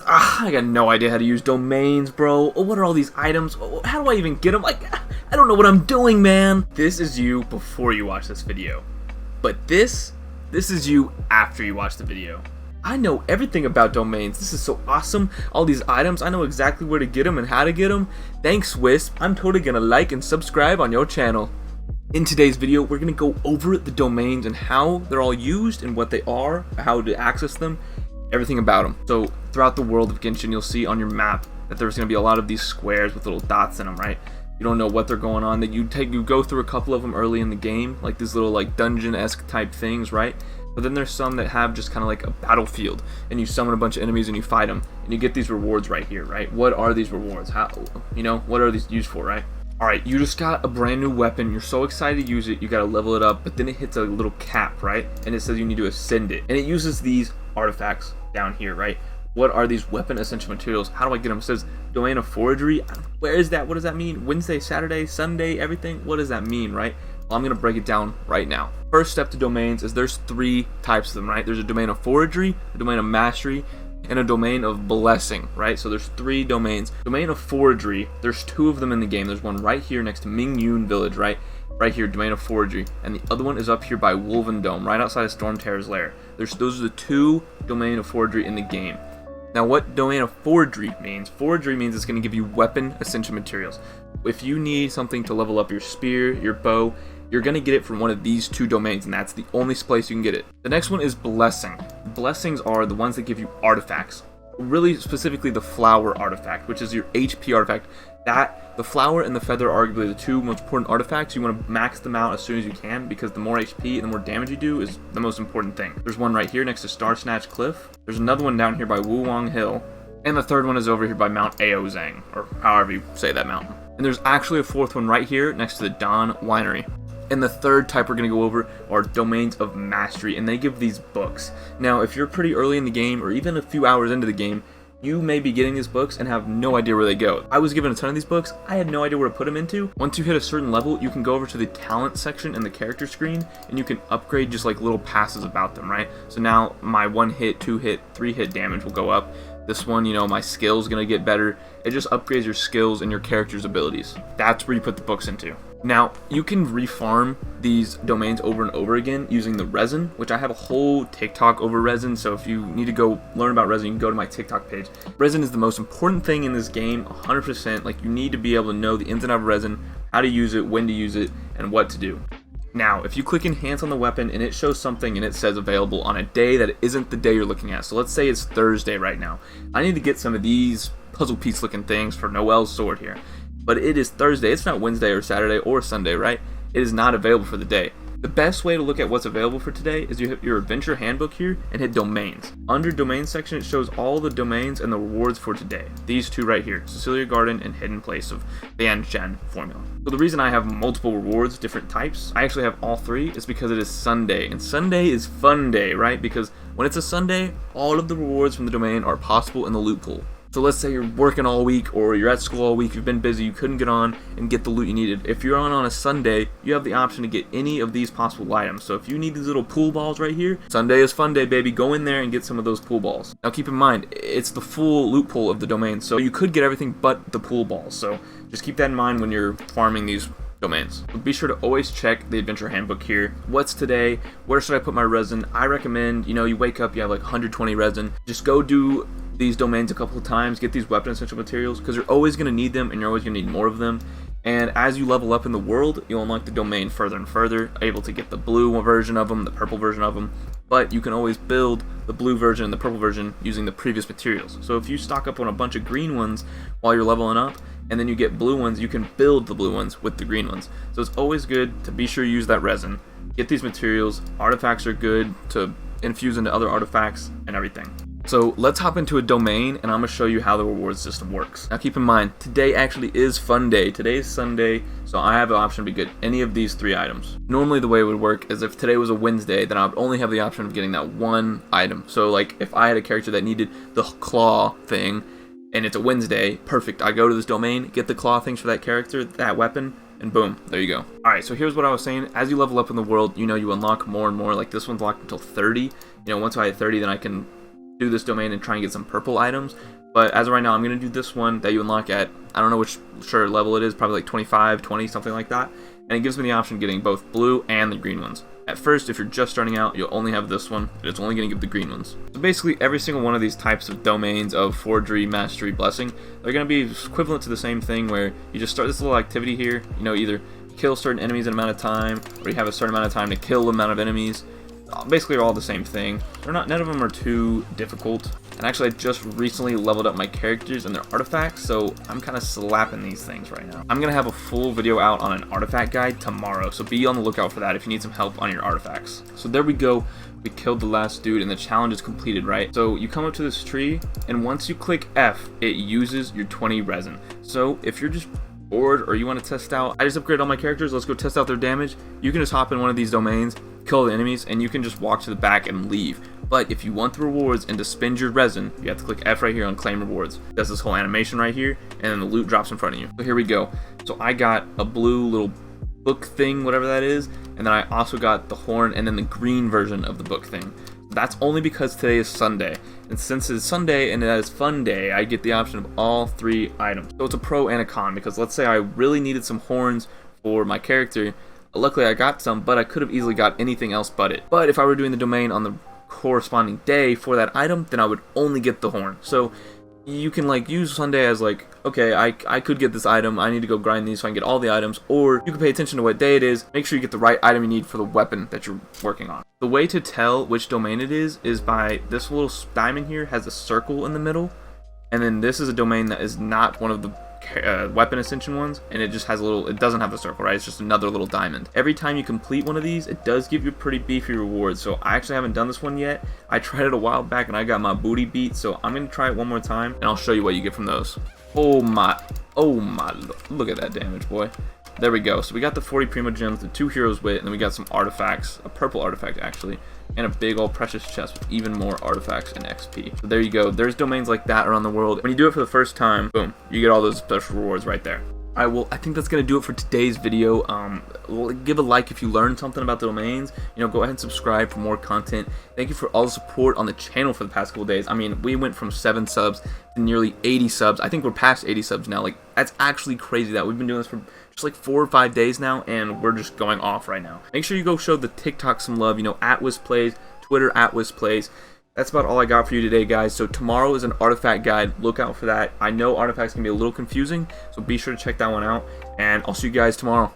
I got no idea how to use domains, bro. What are all these items? How do I even get them? Like, I don't know what I'm doing, man. This is you before you watch this video. But this is you after you watch the video. I know everything about domains. This is so awesome. All these items, I know exactly where to get them and how to get them. Thanks, Wisp. I'm totally gonna like and subscribe on your channel. In today's video, we're gonna go over the domains and how they're all used and what they are, how to access them, everything about them. So throughout the world of Genshin, you'll see on your map that there's gonna be a lot of these squares with little dots in them, right? You don't know what they're going on. That you go through a couple of them early in the game, like these little like dungeon-esque type things, right? But then there's some that have just kind of like a battlefield, and you summon a bunch of enemies and you fight them, and you get these rewards right here, right? What are these rewards? How, what are these used for, right? Alright, you just got a brand new weapon, you're so excited to use it, you gotta level it up, but then it hits a little cap, right? And it says you need to ascend it. And it uses these artifacts down here, right? What are these weapon essential materials? How do I get them? It says domain of forgery. Where is that? What does that mean? Wednesday, Saturday, Sunday, everything? What does that mean, right? Well, I'm gonna break it down right now. First step to domains is there's three types of them, right? There's a domain of forgery, a domain of mastery, and a domain of blessing, right? So there's three domains. Domain of forgery, there's two of them in the game. There's one right here next to Mingyun Village, right? Right here, domain of forgery, and the other one is up here by Wolven Dome, right outside of Stormterror's lair. Those are the two domain of forgery in the game. Now, what domain of forgery means? Forgery means it's going to give you weapon essential materials. If you need something to level up your spear, your bow, you're going to get it from one of these two domains, and that's the only place you can get it. The next one is blessing. Blessings are the ones that give you artifacts. Really specifically the flower artifact, which is your HP artifact. The flower and the feather are arguably the two most important artifacts. You want to max them out as soon as you can, because the more HP and the more damage you do is the most important thing. There's one right here next to Star Snatch Cliff. There's another one down here by Wuwang Hill. And the third one is over here by Mount Aozang, or however you say that mountain. And there's actually a fourth one right here next to the Dawn Winery. And the third type we're going to go over are domains of mastery, and they give these books. Now, if you're pretty early in the game, or even a few hours into the game, you may be getting these books and have no idea where they go. I was given a ton of these books. I had no idea where to put them into. Once you hit a certain level, you can go over to the talent section in the character screen, and you can upgrade just like little passes about them, right? So now my 1 hit, 2 hit, 3 hit damage will go up. This one, my skill's gonna get better. It just upgrades your skills and your character's abilities. That's where you put the books into. Now, you can refarm these domains over and over again using the Resin, which I have a whole TikTok over Resin, so if you need to go learn about Resin, you can go to my TikTok page. Resin is the most important thing in this game, 100%. Like, you need to be able to know the ins and outs of Resin, how to use it, when to use it, and what to do. Now, if you click enhance on the weapon and it shows something and it says available on a day that isn't the day you're looking at, so let's say it's Thursday right now. I need to get some of these puzzle piece looking things for Noel's sword here. But it is Thursday, it's not Wednesday or Saturday or Sunday, right? It is not available for the day. The best way to look at what's available for today is you hit your adventure handbook here and hit domains. Under domains section, it shows all the domains and the rewards for today. These two right here, Cecilia Garden and Hidden Place of Banshan formula. So the reason I have multiple rewards, different types, I actually have all three, is because it is Sunday. And Sunday is fun day, right? Because when it's a Sunday, all of the rewards from the domain are possible in the loot pool. So let's say you're working all week, or you're at school all week, you've been busy, you couldn't get on and get the loot you needed. If you're on a Sunday, you have the option to get any of these possible items. So if you need these little pool balls right here, Sunday is fun day, baby. Go in there and get some of those pool balls. Now keep in mind, it's the full loot pool of the domain, so you could get everything but the pool balls. So just keep that in mind when you're farming these domains. But be sure to always check the adventure handbook here. What's today? Where should I put my resin? I recommend, you wake up, you have like 120 resin. Just go do these domains a couple of times, get these weapon essential materials, because you're always going to need them and you're always going to need more of them. And as you level up in the world, you'll unlock the domain further and further, able to get the blue version of them, the purple version of them, but you can always build the blue version and the purple version using the previous materials. So if you stock up on a bunch of green ones while you're leveling up, and then you get blue ones, you can build the blue ones with the green ones. So it's always good to be sure you use that resin, get these materials. Artifacts are good to infuse into other artifacts and everything. So let's hop into a domain, and I'm going to show you how the reward system works. Now keep in mind, today actually is fun day. Today is Sunday, so I have the option to get any of these three items. Normally the way it would work is if today was a Wednesday, then I would only have the option of getting that one item. So like if I had a character that needed the claw thing, and it's a Wednesday, perfect. I go to this domain, get the claw things for that character, that weapon, and boom, there you go. Alright, so here's what I was saying. As you level up in the world, you unlock more and more. Like this one's locked until 30. Once I hit 30, then I can do this domain and try and get some purple items. But as of right now, I'm going to do this one that you unlock at, I don't know which level it is, probably like 25, 20, something like that. And it gives me the option of getting both blue and the green ones. At first, if you're just starting out, you'll only have this one, and it's only going to give the green ones. So basically, every single one of these types of domains of Forgery, Mastery, Blessing, they're going to be equivalent to the same thing where you just start this little activity here, you know, either kill certain enemies in an amount of time, or you have a certain amount of time to kill the amount of enemies. Basically, they're all the same thing. None of them are too difficult. And actually, I just recently leveled up my characters and their artifacts, so I'm kind of slapping these things right now. I'm going to have a full video out on an artifact guide tomorrow, so be on the lookout for that if you need some help on your artifacts. So there we go. We killed the last dude, and the challenge is completed, right? So you come up to this tree, and once you click F, it uses your 20 resin. So if you're just bored or you want to test out, I just upgraded all my characters, let's go test out their damage. You can just hop in one of these domains, kill the enemies, and you can just walk to the back and leave. But if you want the rewards and to spend your resin, you have to click F right here on claim rewards. It does this whole animation right here, and then the loot drops in front of you. So here we go. So I got a blue little book thing, whatever that is, and then I also got the horn and then the green version of the book thing. That's only because today is Sunday, and since it's Sunday and it is fun day, I get the option of all 3 items. So it's a pro and a con, because let's say I really needed some horns for my character. Luckily I got some, but I could have easily got anything else but it. But if I were doing the domain on the corresponding day for that item, then I would only get the horn. So you can like use Sunday as like, okay, I could get this item, I need to go grind these so I can get all the items, or you can pay attention to what day it is, make sure you get the right item you need for the weapon that you're working on. The way to tell which domain it is by this little diamond here has a circle in the middle, and then this is a domain that is not one of the weapon ascension ones, and it just has a little, it doesn't have the circle, right? It's just another little diamond. Every time you complete one of these, it does give you pretty beefy rewards. So I actually haven't done this one yet. I tried it a while back and I got my booty beat, so I'm gonna try it one more time and I'll show you what you get from those. Oh my, look at that damage, boy. There we go. So we got the 40 Primo Gems, the 2 Heroes Wit, and then we got some artifacts, a purple artifact actually, and a big old precious chest with even more artifacts and XP. So there you go. There's domains like that around the world. When you do it for the first time, boom, you get all those special rewards right there. Alright, well, I think that's going to do it for today's video. Give a like if you learned something about the domains. You know, go ahead and subscribe for more content. Thank you for all the support on the channel for the past couple days. I mean, we went from 7 subs to nearly 80 subs. I think we're past 80 subs now. Like, that's actually crazy that we've been doing this for just like 4 or 5 days now, and we're just going off right now. Make sure you go show the TikTok some love. You know, @WisPlays, Twitter @WisPlays. That's about all I got for you today, guys. So tomorrow is an artifact guide. Look out for that. I know artifacts can be a little confusing, so be sure to check that one out. And I'll see you guys tomorrow.